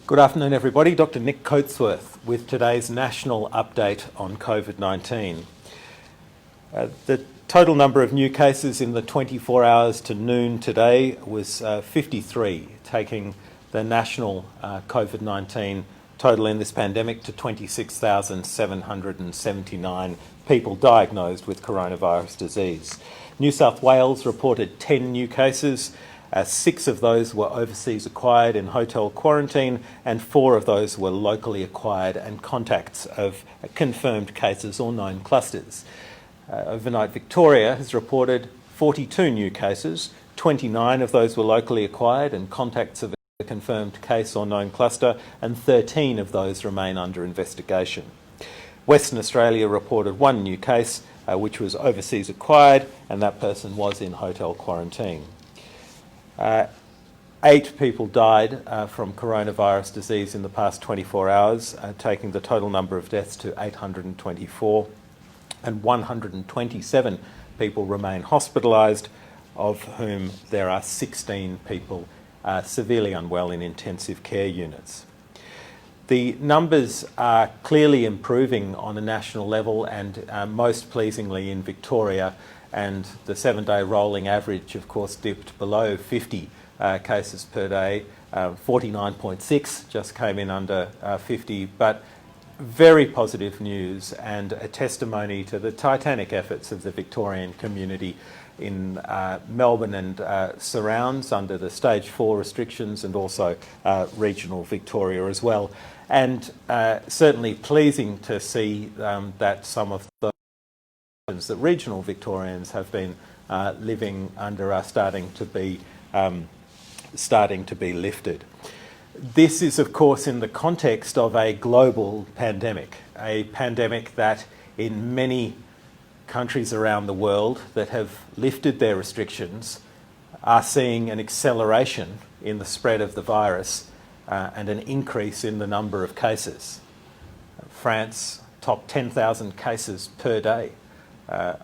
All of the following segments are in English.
Good afternoon, everybody. Dr. Nick Coatsworth with today's national update on COVID-19. The total number of new cases in the 24 hours to noon today was 53, taking the national COVID-19 total in this pandemic to 26,779 people diagnosed with coronavirus disease. New South Wales reported 10 new cases. 6 of those were overseas acquired in hotel quarantine, and 4 of those were locally acquired and contacts of confirmed cases or known clusters. Overnight, Victoria has reported 42 new cases. 29 of those were locally acquired and contacts of a confirmed case or known cluster, and 13 of those remain under investigation. Western Australia reported 1 new case, which was overseas acquired, and that person was in hotel quarantine. 8 people died from coronavirus disease in the past 24 hours, taking the total number of deaths to 824, and 127 people remain hospitalised, of whom there are 16 people severely unwell in intensive care units. The numbers are clearly improving on a national level, and most pleasingly in Victoria, and the 7-day rolling average, of course, dipped below 50 cases per day. 49.6 just came in under 50, but very positive news and a testimony to the titanic efforts of the Victorian community in Melbourne and surrounds under the stage 4 restrictions, and also regional Victoria as well. And certainly pleasing to see that some of the that regional Victorians have been living under are starting to be lifted. This is, of course, in the context of a global pandemic, a pandemic that in many countries around the world that have lifted their restrictions are seeing an acceleration in the spread of the virus and an increase in the number of cases. France topped 10,000 cases per day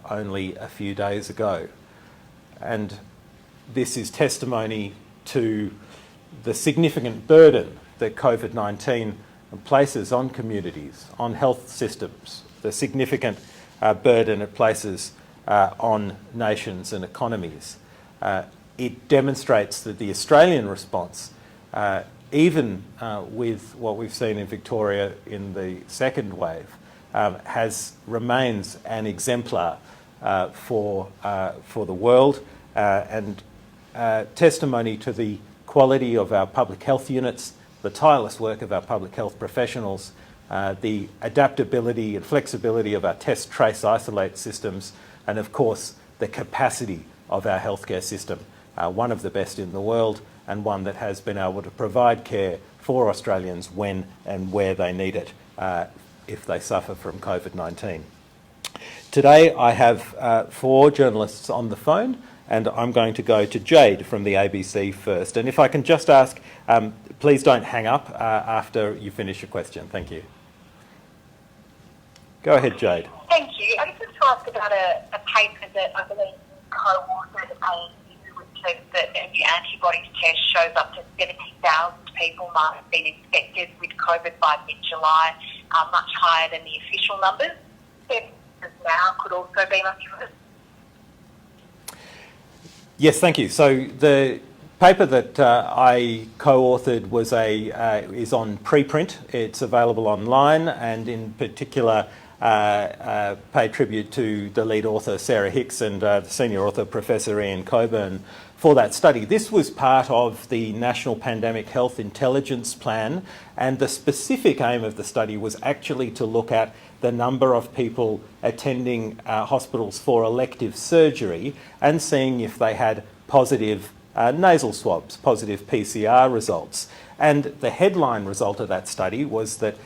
only a few days ago. And this is testimony to the significant burden that COVID-19 places on communities, on health systems, the significant burden it places on nations and economies. It demonstrates that the Australian response, even with what we've seen in Victoria in the second wave, remains an exemplar for the world, and testimony to the quality of our public health units, the tireless work of our public health professionals, the adaptability and flexibility of our test, trace, isolate systems, and of course the capacity of our healthcare system, one of the best in the world, and one that has been able to provide care for Australians when and where they need it, if they suffer from COVID-19. Today I have 4 journalists on the phone, and I'm going to go to Jade from the ABC first. And if I can just ask, please don't hang up after you finish your question. Thank you. Go ahead, Jade. Thank you. I just want to ask about a paper that I believe co-authored which says that a new antibodies test shows up to 70,000 people might have been infected with COVID by mid-July, much higher than the official numbers. Now could also be much worse. Yes, thank you. So the paper that I co-authored was is on preprint. It's available online, and in particular pay tribute to the lead author Sarah Hicks and the senior author Professor Ian Coburn for that study. This was part of the National Pandemic Health Intelligence Plan, and the specific aim of the study was actually to look at the number of people attending hospitals for elective surgery and seeing if they had positive nasal swabs, positive PCR results. And the headline result of that study was that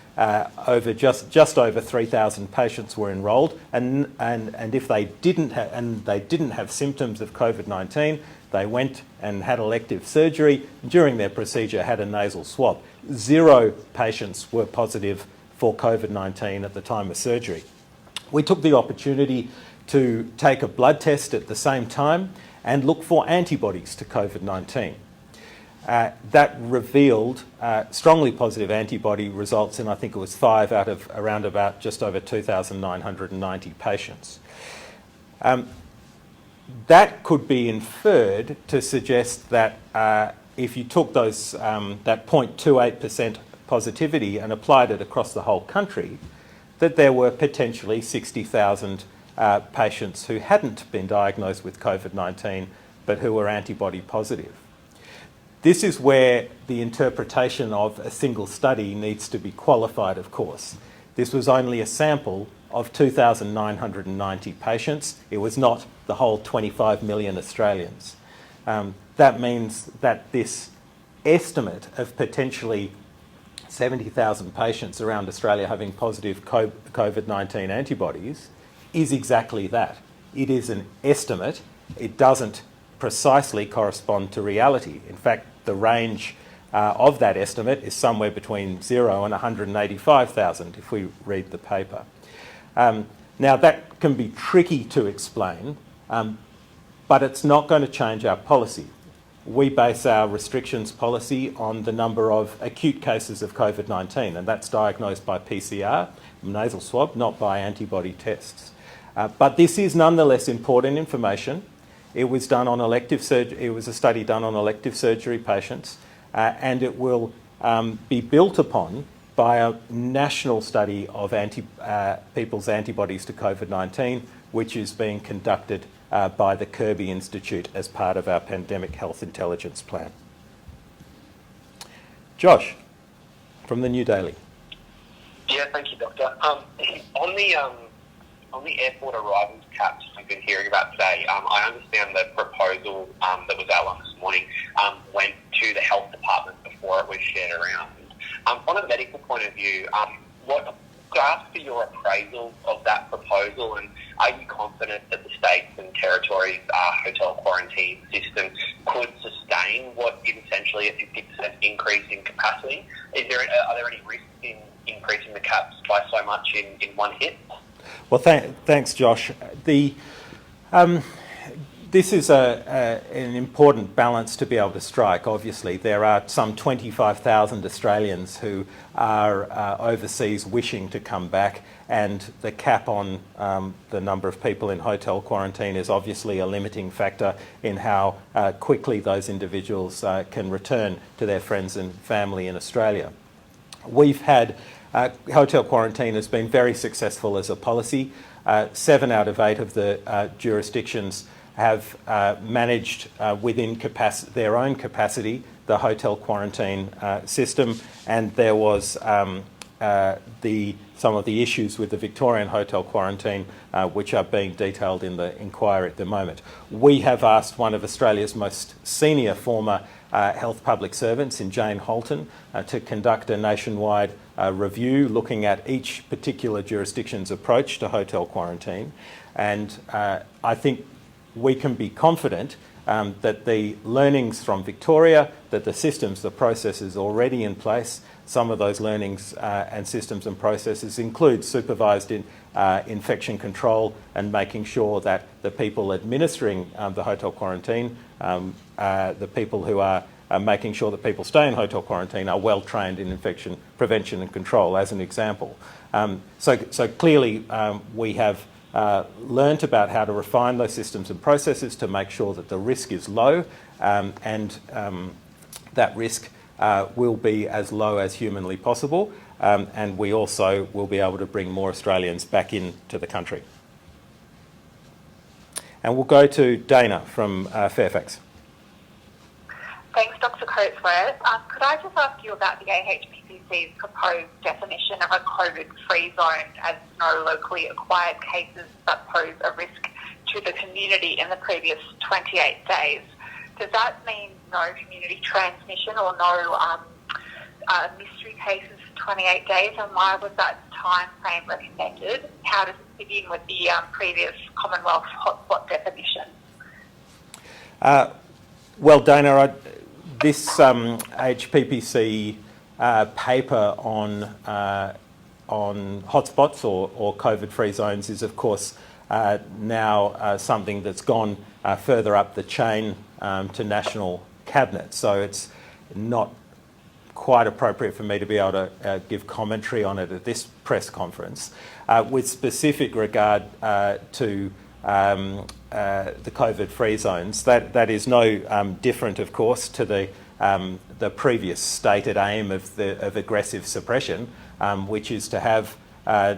just over 3,000 patients were enrolled, and if they didn't have symptoms of COVID-19, they went and had elective surgery. During their procedure, had a nasal swab. 0 patients were positive for COVID-19 at the time of surgery. We took the opportunity to take a blood test at the same time and look for antibodies to COVID-19. that revealed strongly positive antibody results in, I think it was 5 out of around about just over 2,990 patients. That could be inferred to suggest that if you took those that 0.28% positivity and applied it across the whole country, that there were potentially 60,000 patients who hadn't been diagnosed with COVID-19 but who were antibody positive. This is where the interpretation of a single study needs to be qualified, of course. This was only a sample of 2,990 patients. It was not the whole 25 million Australians. That means that this estimate of potentially 70,000 patients around Australia having positive COVID-19 antibodies is exactly that. It is an estimate. It doesn't precisely correspond to reality. In fact, the range of that estimate is somewhere between 0 and 185,000 if we read the paper. Now that can be tricky to explain, but it's not going to change our policy. We base our restrictions policy on the number of acute cases of COVID-19, and that's diagnosed by PCR, nasal swab, not by antibody tests. But this is nonetheless important information. It was done on elective surgery. It was a study done on elective surgery patients, and it will be built upon by a national study of people's antibodies to COVID-19, which is being conducted by the Kirby Institute as part of our Pandemic Health Intelligence Plan. Josh, from the New Daily. Yeah, thank you, Doctor. On the airport arrivals caps we've been hearing about today, I understand the proposal that was outlined this morning went to the health department before it was shared around. From a medical point of view, could I ask for your appraisal of that proposal, and are you confident that the states and territories' hotel quarantine system could sustain what is essentially a 50% increase in capacity? Are there any risks in increasing the caps by so much in one hit? Well, thanks, Josh. This is an important balance to be able to strike, obviously. There are some 25,000 Australians who are overseas wishing to come back, and the cap on the number of people in hotel quarantine is obviously a limiting factor in how quickly those individuals can return to their friends and family in Australia. We've had hotel quarantine has been very successful as a policy. 7 out of 8 of the jurisdictions have managed within their own capacity the hotel quarantine system, and there was some of the issues with the Victorian hotel quarantine which are being detailed in the inquiry at the moment. We have asked one of Australia's most senior former health public servants in Jane Holton to conduct a nationwide review looking at each particular jurisdiction's approach to hotel quarantine, and I think we can be confident that the learnings from Victoria, that the systems, the processes already in place, some of those learnings and systems and processes include supervised infection control and making sure that the people administering the hotel quarantine, the people who are making sure that people stay in hotel quarantine are well trained in infection prevention and control, as an example. So clearly we have learnt about how to refine those systems and processes to make sure that the risk is low, and that risk will be as low as humanly possible, and we also will be able to bring more Australians back into the country. And we'll go to Dana from Fairfax. Thanks, Dr. Coatsworth. Could I just ask you about the AHPPC's proposed definition of a COVID-free zone as no locally acquired cases that pose a risk to the community in the previous 28 days? Does that mean no community transmission or no mystery cases for 28 days? And why was that time frame recommended? How does it fit in with the previous Commonwealth hotspot definition? Well, Dana, this HPPC paper on hotspots or COVID-free zones is, of course, now something that's gone further up the chain to national cabinet. So not quite appropriate for me to be able to give commentary on it at this press conference. With specific regard to the COVID-free zones, that is no different, of course, to the previous stated aim of aggressive suppression, which is to have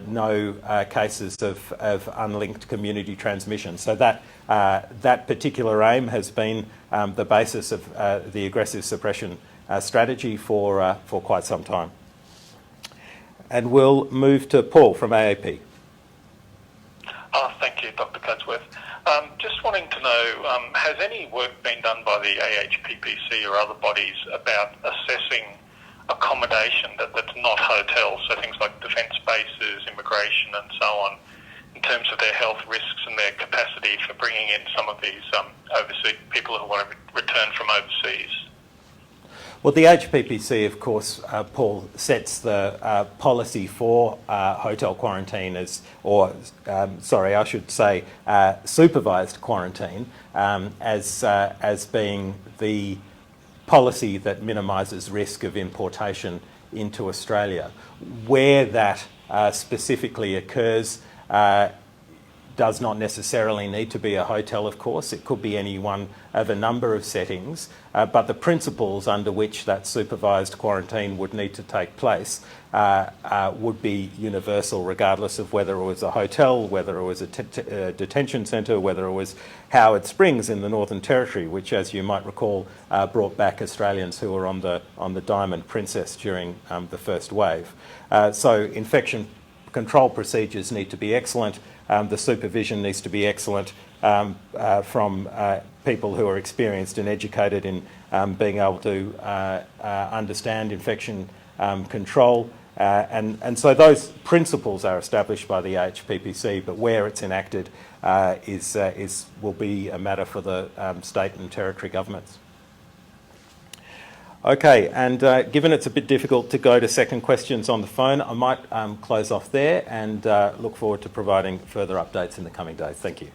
no cases of unlinked community transmission. So that particular aim has been the basis of the aggressive suppression strategy for quite some time. And we'll move to Paul from AAP. Thank you, Dr. Coatsworth. Just wanting to know, has any work been done by the AHPPC or other bodies about assessing accommodation that's not hotels, so things like defence bases, immigration and so on, in terms of their health risks and their capacity for bringing in some of these overseas people who want to return from overseas? Well, the HPPC, of course, Paul, sets the policy for hotel quarantine I should say supervised quarantine as being the policy that minimises risk of importation into Australia. Where that specifically occurs does not necessarily need to be a hotel, of course. It could be any one of a number of settings, but the principles under which that supervised quarantine would need to take place would be universal, regardless of whether it was a hotel, whether it was a detention centre, whether it was Howard Springs in the Northern Territory, which, as you might recall, brought back Australians who were on the Diamond Princess during the first wave. So infection control procedures need to be excellent. The supervision needs to be excellent from people who are experienced and educated in being able to understand infection control. And so those principles are established by the HPPC, but where it's enacted will be a matter for the state and territory governments. Okay, and given it's a bit difficult to go to second questions on the phone, I might close off there and look forward to providing further updates in the coming days. Thank you.